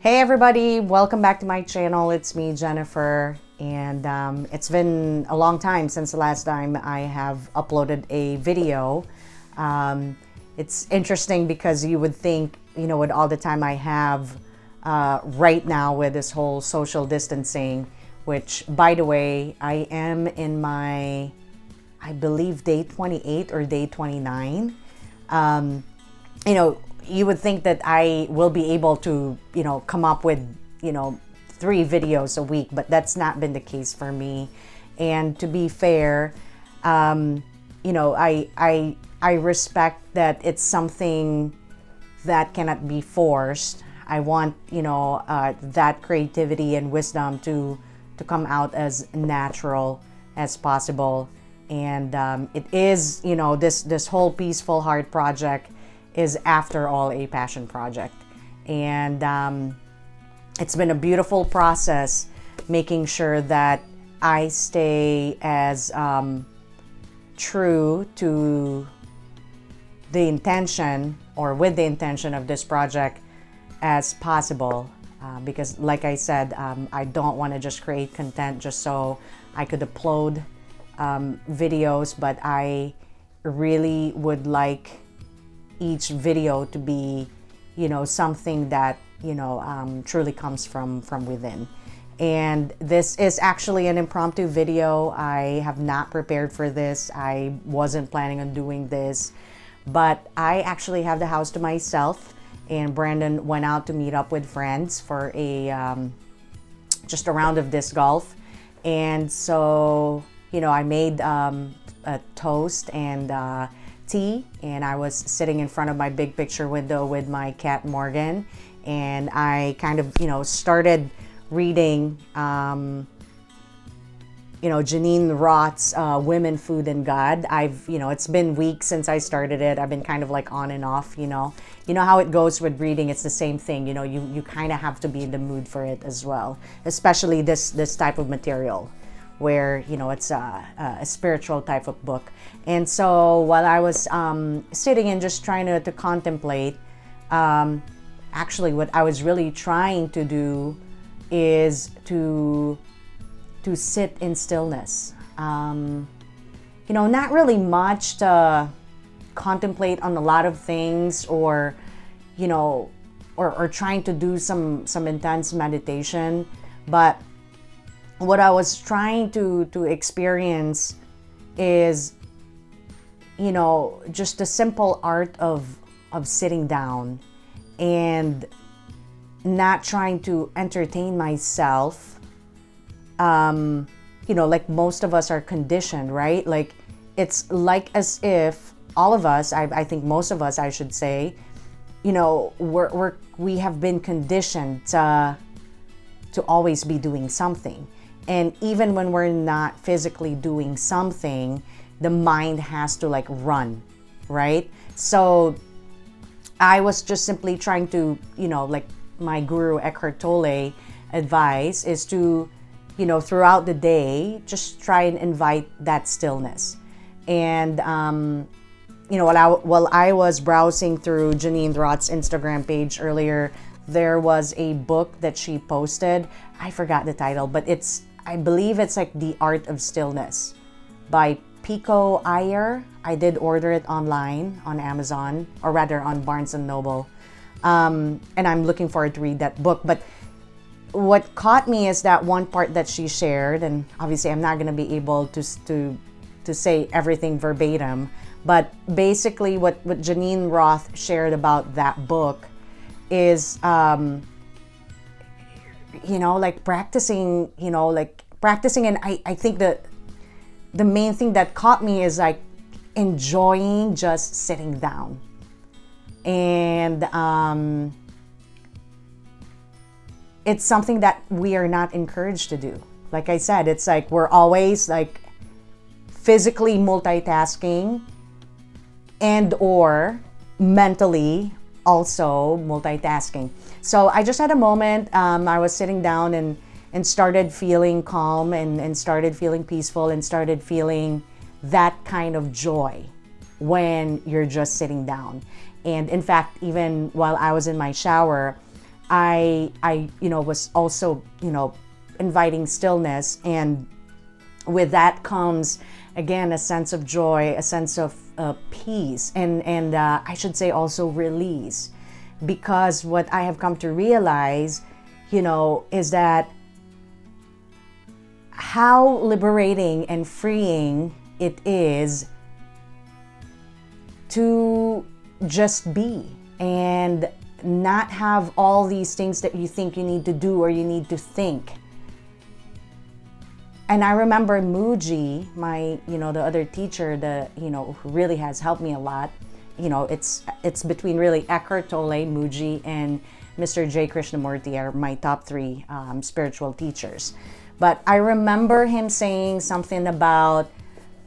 Hey everybody, welcome back to my channel. It's me, Jennifer, and it's been a long time since the last time I have uploaded a video. It's interesting because you would think, with all the time I have right now with this whole social distancing, which, by the way, I am in my, I believe, day 28 or day 29. You would think that I will be able to, come up with, 3 videos a week, but that's not been the case for me. And to be fair, I respect that it's something that cannot be forced. I want, that creativity and wisdom to come out as natural as possible. And it is, this whole Peaceful Heart project is, after all, a passion project. And it's been a beautiful process making sure that I stay as true to the intention, or with the intention of this project as possible. Because like I said, I don't want to just create content just so I could upload videos, but I really would like each video to be, something that, truly comes from within. And this is actually an impromptu video. I have not prepared for this. I wasn't planning on doing this, but I actually have the house to myself, and Brandon went out to meet up with friends for just a round of disc golf. And so, I made a toast and tea, and I was sitting in front of my big picture window with my cat Morgan, and I kind of started reading Janine Roth's Women, Food, and God. It's been weeks since I started it. I've been kind of like on and off. You know how it goes with reading. It's the same thing. You kind of have to be in the mood for it as well, especially this type of material, where it's a spiritual type of book. And so while I was sitting and just trying to contemplate, actually what I was really trying to do is to sit in stillness. Not really much to contemplate on a lot of things, or trying to do some intense meditation, but what I was trying to experience is, just the simple art of sitting down and not trying to entertain myself. Like most of us are conditioned, right? Like, it's like as if all of us, I think most of us, I should say, we have been conditioned to always be doing something. And even when we're not physically doing something, the mind has to run, right? So I was just simply trying to, like my guru Eckhart Tolle advice is to, throughout the day, just try and invite that stillness. And, while I was browsing through Janine Roth's Instagram page earlier, there was a book that she posted. I forgot the title, but I believe it's like The Art of Stillness by Pico Iyer. I did order it online on Amazon, or rather on Barnes & Noble. And I'm looking forward to read that book. But what caught me is that one part that she shared, and obviously I'm not going to be able to say everything verbatim, but basically what Janine Roth shared about that book is, practicing, and I think that the main thing that caught me is enjoying just sitting down. And it's something that we are not encouraged to do. Like I said, it's like we're always physically multitasking and or mentally also multitasking. So I just had a moment. I was sitting down and started feeling calm and started feeling peaceful and started feeling that kind of joy when you're just sitting down. And in fact, even while I was in my shower, I was also, inviting stillness, and with that comes again a sense of joy, a sense of peace, and I should say also release, because what I have come to realize, is that how liberating and freeing it is to just be and not have all these things that you think you need to do or you need to think. And I remember Muji, my, the other teacher, who really has helped me a lot. It's between really Eckhart Tolle, Muji, and Mr. J. Krishnamurti are my top three spiritual teachers. But I remember him saying something about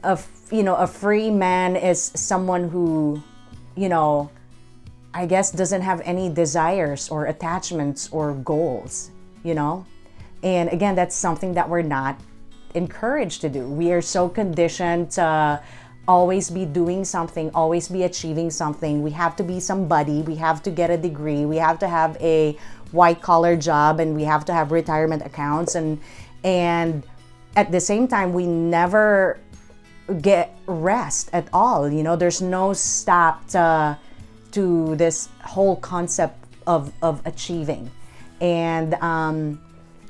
a free man is someone who, I guess doesn't have any desires or attachments or goals, And again, that's something that we're not encouraged to do. We are so conditioned to always be doing something, always be achieving something. We have to be somebody, we have to get a degree, we have to have a white collar job, and we have to have retirement accounts, and at the same time we never get rest at all. There's no stop to this whole concept of achieving. And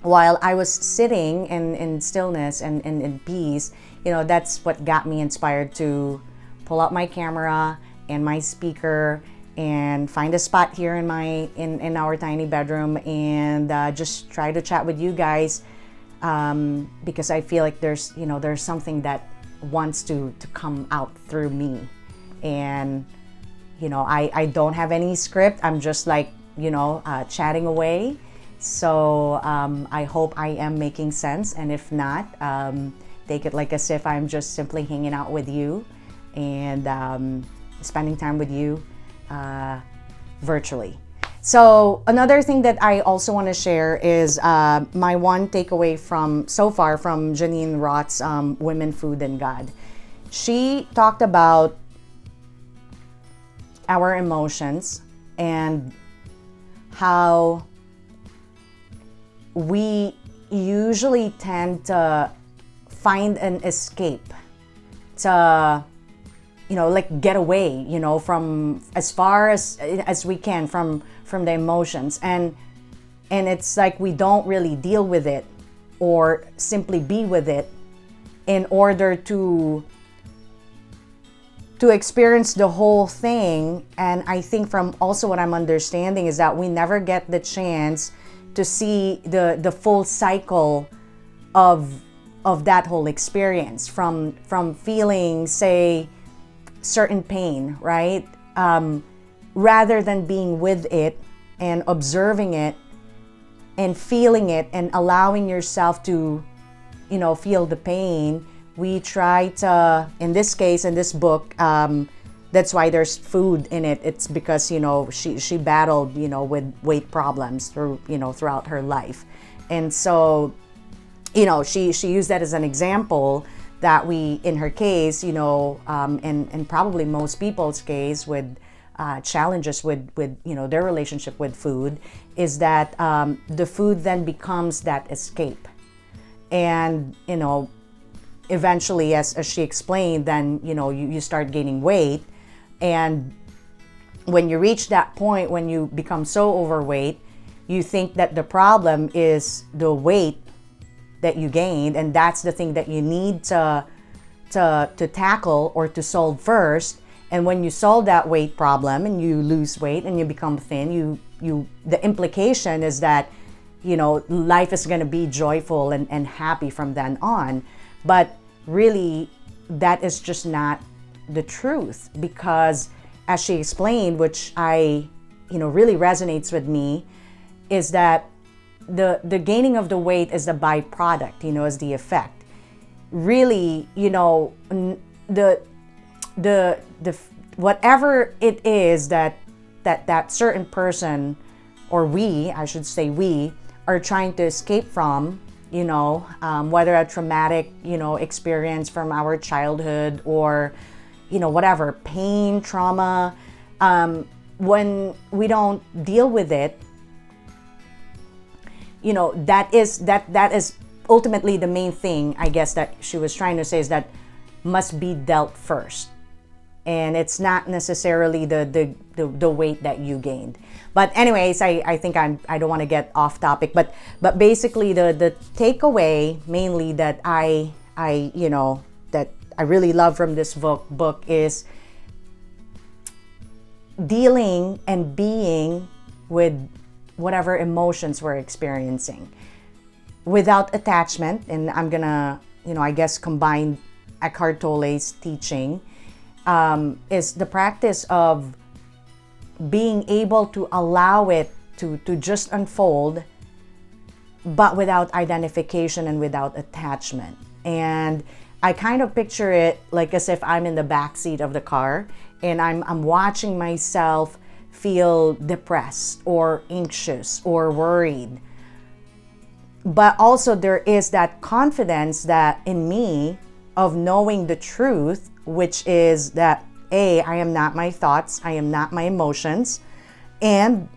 while I was sitting in stillness and in peace, that's what got me inspired to pull out my camera and my speaker and find a spot here in our tiny bedroom and just try to chat with you guys, because I feel like there's something that wants to come out through me. And I don't have any script. I'm just like chatting away. So I hope I am making sense, and if not, take it like as if I'm just simply hanging out with you and spending time with you virtually. So another thing that I also want to share is my one takeaway from Janine Roth's Women, Food, and God. She talked about our emotions and how we usually tend to find an escape to like get away from as far as we can from the emotions, and it's like we don't really deal with it or simply be with it in order to experience the whole thing. And I think from also what I'm understanding is that we never get the chance to see the full cycle of that whole experience, from feeling, say, certain pain, right? Rather than being with it and observing it and feeling it and allowing yourself to, feel the pain, we try to, in this case, in this book, that's why there's food in it. It's because, she battled, with weight problems throughout her life. And so, she used that as an example that we, in her case, and probably most people's case with challenges with their relationship with food, is that the food then becomes that escape. And, eventually, as she explained, then, you start gaining weight. And when you reach that point, when you become so overweight, you think that the problem is the weight that you gained, and that's the thing that you need to tackle or to solve first. And when you solve that weight problem and you lose weight and you become thin, the implication is that life is going to be joyful and happy from then on. But really, that is just not the truth, because as she explained, which I really resonates with me, is that the gaining of the weight is the byproduct, is the effect. Really, the whatever it is that certain person, or I should say we are trying to escape from, whether a traumatic, experience from our childhood or, whatever, pain, trauma, when we don't deal with it, that is ultimately the main thing, I guess, that she was trying to say, is that must be dealt first. And it's not necessarily the weight that you gained. But anyways, I think I don't want to get off topic, but basically the takeaway mainly that I that I really love from this book is dealing and being with whatever emotions we're experiencing without attachment. And I'm gonna, I guess, combine Eckhart Tolle's teaching, is the practice of being able to allow it to just unfold, but without identification and without attachment. And I kind of picture it like as if I'm in the back seat of the car and I'm watching myself feel depressed or anxious or worried. But also there is that confidence that in me of knowing the truth, which is that I am not my thoughts, I am not my emotions, and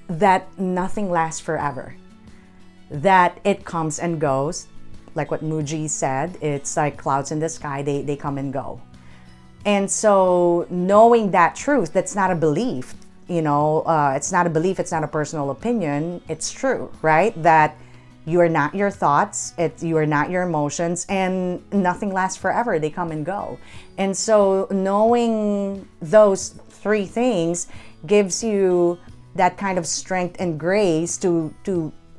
that nothing lasts forever. That it comes and goes. Like what Muji said, it's like clouds in the sky, they come and go. And so knowing that truth, that's not a belief, it's not a belief, it's not a personal opinion, it's true, right? That you are not your thoughts, you are not your emotions, and nothing lasts forever, they come and go. And so knowing those three things gives you that kind of strength and grace to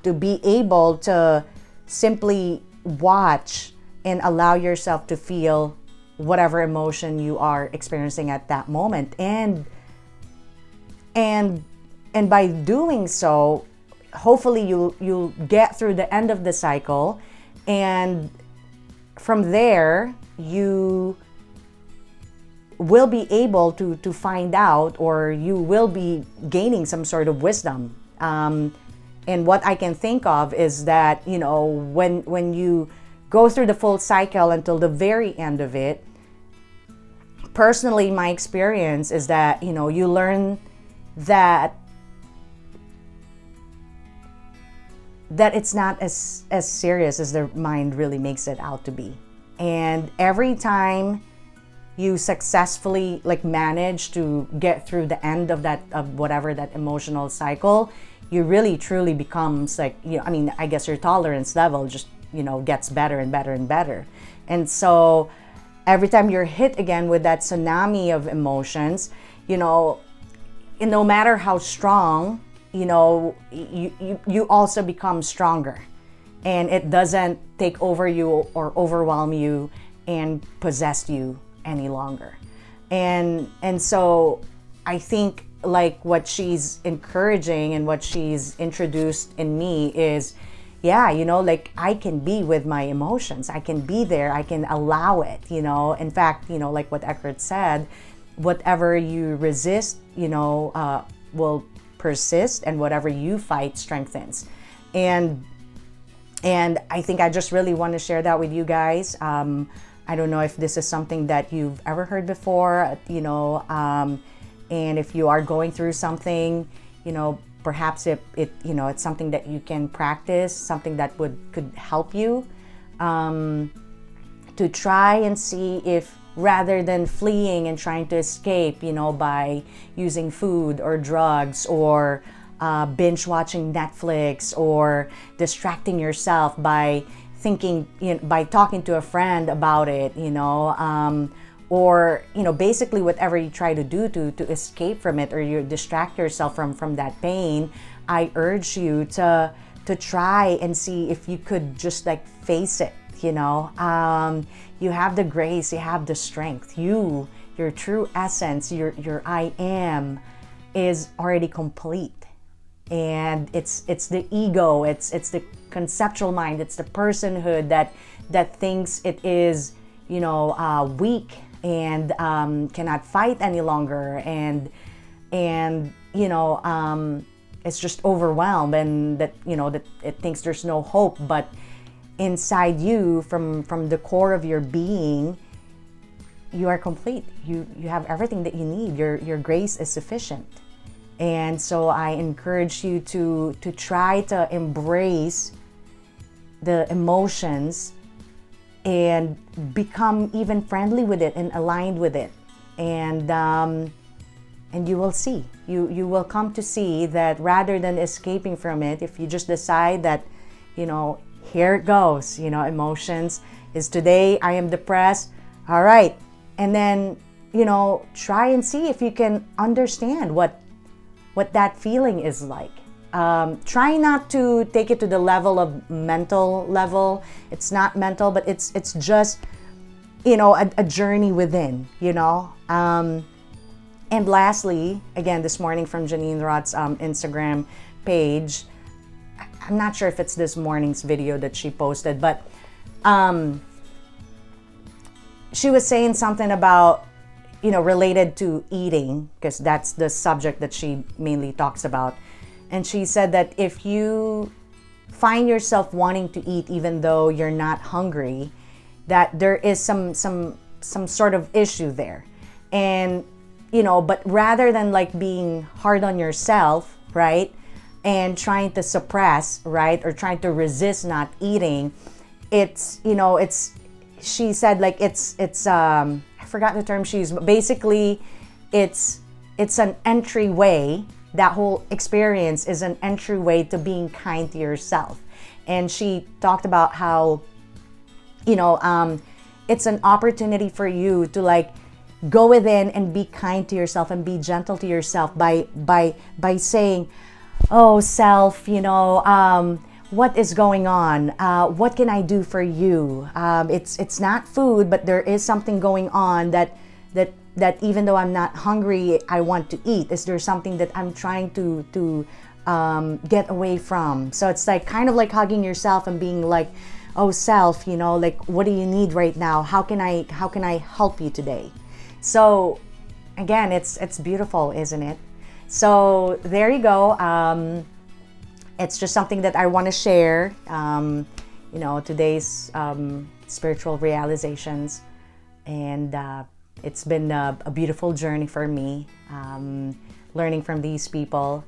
be able to simply watch and allow yourself to feel whatever emotion you are experiencing at that moment. And by doing so, hopefully you'll get through the end of the cycle, and from there you will be able to find out, or you will be gaining some sort of wisdom. And what I can think of is that, when you go through the full cycle until the very end of it, personally, my experience is that, you learn that it's not as serious as the mind really makes it out to be. And every time you successfully manage to get through the end of whatever that emotional cycle, you really truly becomes I guess your tolerance level just gets better and better and better. And so every time you're hit again with that tsunami of emotions, no matter how strong, you also become stronger, and it doesn't take over you or overwhelm you and possess you any longer. And so I think what she's encouraging and what she's introduced in me is, I can be with my emotions. I can be there. I can allow it, In fact, like what Eckhart said, whatever you resist, will persist, and whatever you fight strengthens. And I think I just really want to share that with you guys. I don't know if this is something that you've ever heard before, and if you are going through something, perhaps it's something that you can practice, something that could help you to try and see if, rather than fleeing and trying to escape, by using food or drugs or binge watching Netflix, or distracting yourself by thinking, by talking to a friend about it, or basically whatever you try to do to escape from it, or you distract yourself from that pain, I urge you to try and see if you could just face it. You have the grace, you have the strength, your true essence, your I am is already complete. And it's the ego, it's the conceptual mind, it's the personhood that thinks it is weak and cannot fight any longer, and it's just overwhelmed, and that that it thinks there's no hope. But inside you, from the core of your being, you are complete. You have everything that you need. Your grace is sufficient. And so I encourage you to try to embrace the emotions and become even friendly with it and aligned with it. And you will see, you will come to see that rather than escaping from it, if you just decide that, here it goes, emotions is today I am depressed, all right. And then, try and see if you can understand what that feeling is like. Try not to take it to the level of mental level. It's not mental, but it's just, a journey within, And lastly, again, this morning from Janine Roth's Instagram page, I'm not sure if it's this morning's video that she posted, but she was saying something about, related to eating, because that's the subject that she mainly talks about. And she said that if you find yourself wanting to eat even though you're not hungry, that there is some sort of issue there. And but rather than like being hard on yourself, right, and trying to suppress, right, or trying to resist not eating, it's she said like it's I forgot the term she used, but basically it's an entryway. That whole experience is an entryway to being kind to yourself. And she talked about how it's an opportunity for you to like go within and be kind to yourself and be gentle to yourself by saying, oh self, what is going on? What can I do for you? It's not food, but there is something going on that even though I'm not hungry, I want to eat. Is there something that I'm trying to get away from? So it's like kind of like hugging yourself and being like, oh self, like what do you need right now? How can I help you today? So again, it's beautiful, isn't it? So there you go. It's just something that I want to share. Today's spiritual realizations, and it's been a beautiful journey for me, learning from these people.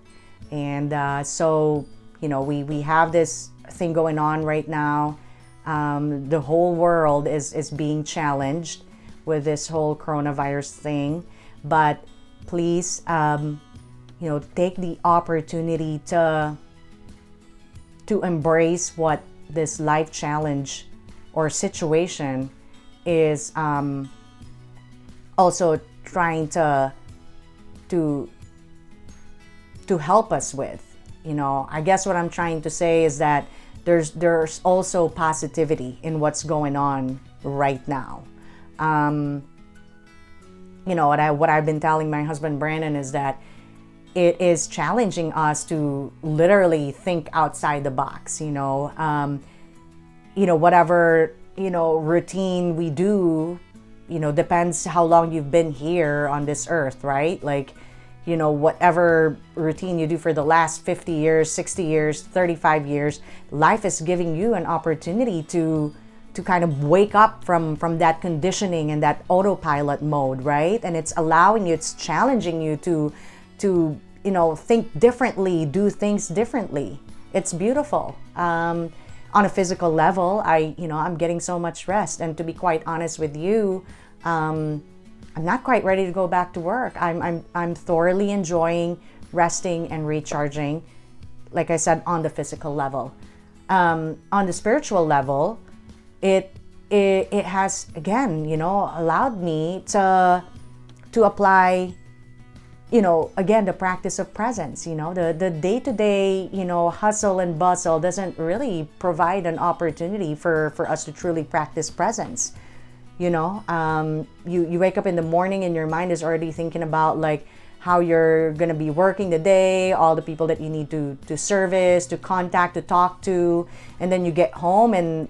And so we have this thing going on right now. The whole world is being challenged with this whole coronavirus thing, but please take the opportunity to embrace what this life challenge or situation is also trying to help us with. I guess what I'm trying to say is that there's also positivity in what's going on right now. What I've been telling my husband Brandon is that it is challenging us to literally think outside the box. Whatever routine we do, depends how long you've been here on this earth, right? Like, whatever routine you do for the last 50 years, 60 years, 35 years, life is giving you an opportunity to kind of wake up from that conditioning and that autopilot mode, right? And it's allowing you, it's challenging you to think differently, do things differently. It's beautiful. On a physical level, I'm getting so much rest. And to be quite honest with you, I'm not quite ready to go back to work. I'm thoroughly enjoying resting and recharging, like I said, on the physical level. On the spiritual level, it has again, allowed me to apply, again, the practice of presence. The day-to-day, hustle and bustle doesn't really provide an opportunity for us to truly practice presence. You wake up in the morning and your mind is already thinking about like how you're gonna be working the day, all the people that you need to service, to contact, to talk to, and then you get home and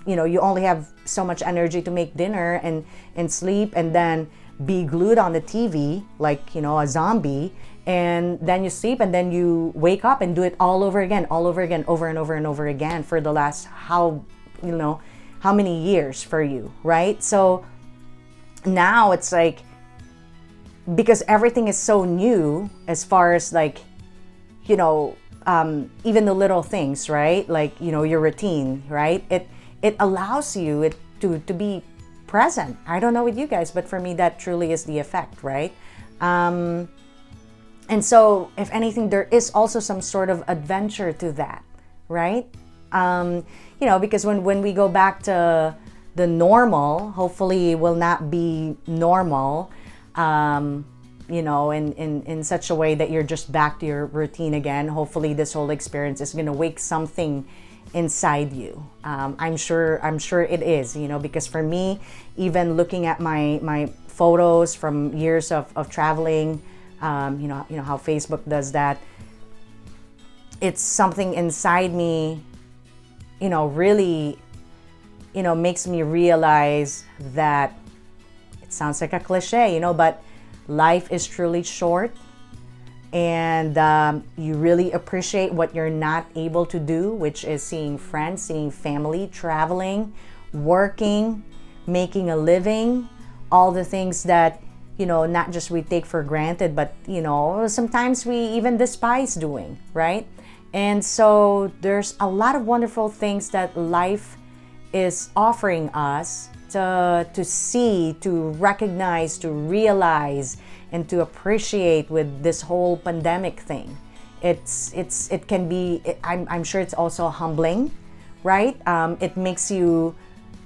you only have so much energy to make dinner and sleep, and then be glued on the TV like a zombie, and then you sleep, and then you wake up and do it all over again, over and over and over again for the last how many years for you, right? So now it's like because everything is so new as far as like, you know, even the little things, right? Like, you know, your routine, right? It allows you to be present. I don't know with you guys, but for me, that truly is the effect, right? And so, if anything, there is also some sort of adventure to that, right? You know, because when we go back to the normal, hopefully it will not be normal, you know, in such a way that you're just back to your routine again. Hopefully this whole experience is going to wake something inside you. I'm sure it is, you know, because for me, even looking at my photos from years of traveling, you know how Facebook does that. It's something inside me, you know, really, you know, makes me realize that it sounds like a cliche, you know, but life is truly short, and you really appreciate what you're not able to do, which is seeing friends, seeing family, traveling, working, making a living, all the things that, you know, not just we take for granted, but, you know, sometimes we even despise doing, right? And so there's a lot of wonderful things that life is offering us to see, to recognize, to realize, and to appreciate with this whole pandemic thing. It can be, I'm sure it's also humbling, right? It makes you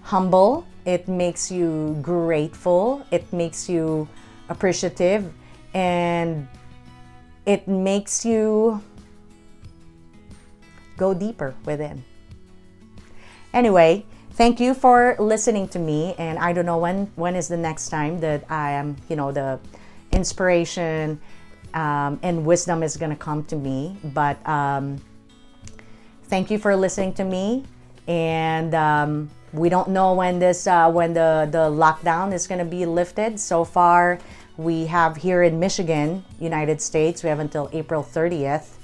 humble, it makes you grateful, it makes you appreciative, and it makes you go deeper within. Anyway, thank you for listening to me, and I don't know when is the next time that I am, you know, the inspiration and wisdom is going to come to me, but thank you for listening to me. And we don't know when this when the lockdown is going to be lifted. So far, we have here in Michigan, United States, we have until April 30th.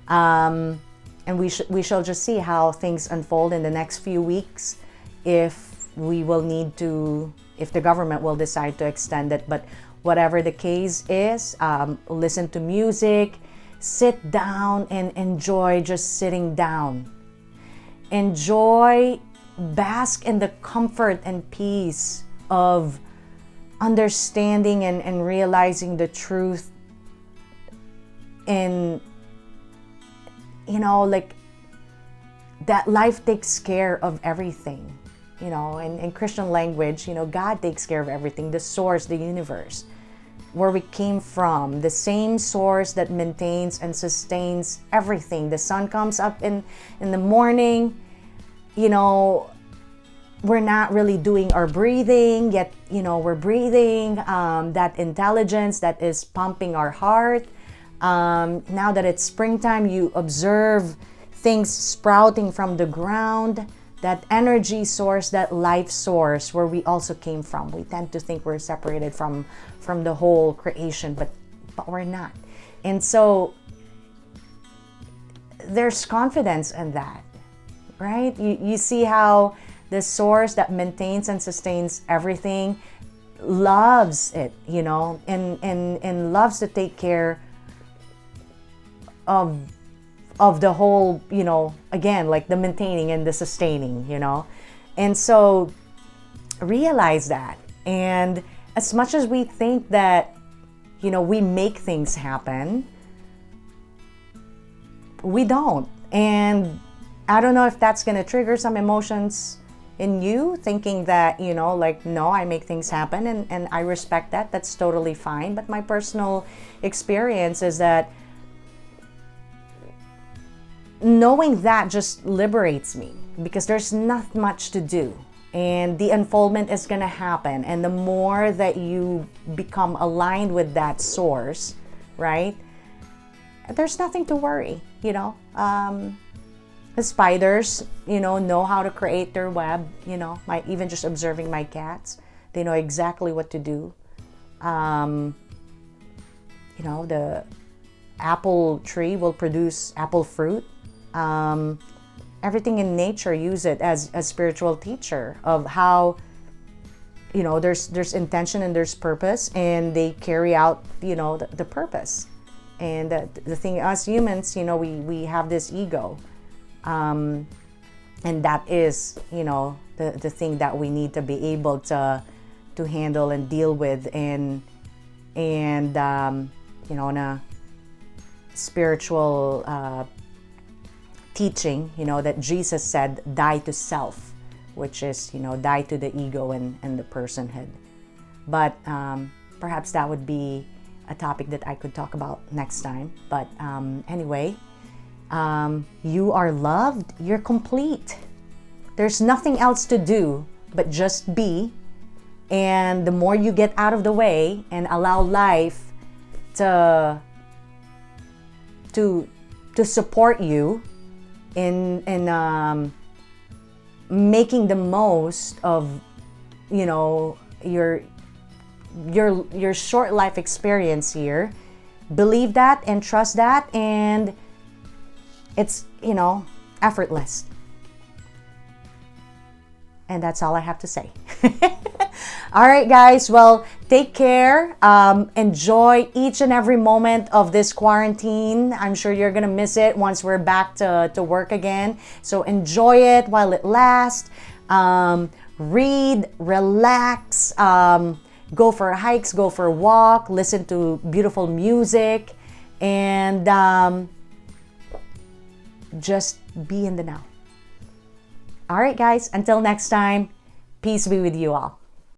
And we shall just see how things unfold in the next few weeks, if we will need to, if the government will decide to extend it. But whatever the case is, listen to music, sit down and enjoy just sitting down. Enjoy, bask in the comfort and peace of understanding and realizing the truth in, you know, like that life takes care of everything, you know, in Christian language, you know, God takes care of everything, the source, the universe, where we came from, the same source that maintains and sustains everything. The sun comes up in the morning, you know, we're not really doing our breathing, yet, you know, we're breathing, that intelligence that is pumping our heart. Now that it's springtime, you observe things sprouting from the ground, that energy source, that life source where we also came from. We tend to think we're separated from the whole creation, but we're not. And so there's confidence in that, right? You see how the source that maintains and sustains everything loves it, you know, and loves to take care of the whole, you know, again, like the maintaining and the sustaining, you know. And so realize that. And as much as we think that, you know, we make things happen, we don't. And I don't know if that's going to trigger some emotions in you, thinking that, you know, like, no, I make things happen, and I respect that. That's totally fine. But my personal experience is that knowing that just liberates me, because there's not much to do, and the unfoldment is going to happen. And the more that you become aligned with that source, right, there's nothing to worry, you know. The spiders, you know how to create their web, you know. Even just observing my cats, they know exactly what to do. You know, the apple tree will produce apple fruit. Everything in nature use it as a spiritual teacher of how there's intention and there's purpose, and they carry out, the purpose. And the thing, us humans, we have this ego, and that is, the thing that we need to be able to handle and deal with, and in a spiritual teaching, that Jesus said, die to self, which is, die to the ego and the personhood. But perhaps that would be a topic that I could talk about next time. But anyway, you are loved, you're complete. There's nothing else to do but just be. And the more you get out of the way and allow life to support you in making the most of, your short life experience here, believe that and trust that, and it's, effortless. And that's all I have to say. All right, guys. Well, take care. Enjoy each and every moment of this quarantine. I'm sure you're going to miss it once we're back to work again. So enjoy it while it lasts. Read, relax, go for hikes, go for a walk, listen to beautiful music, and just be in the now. All right, guys. Until next time, peace be with you all.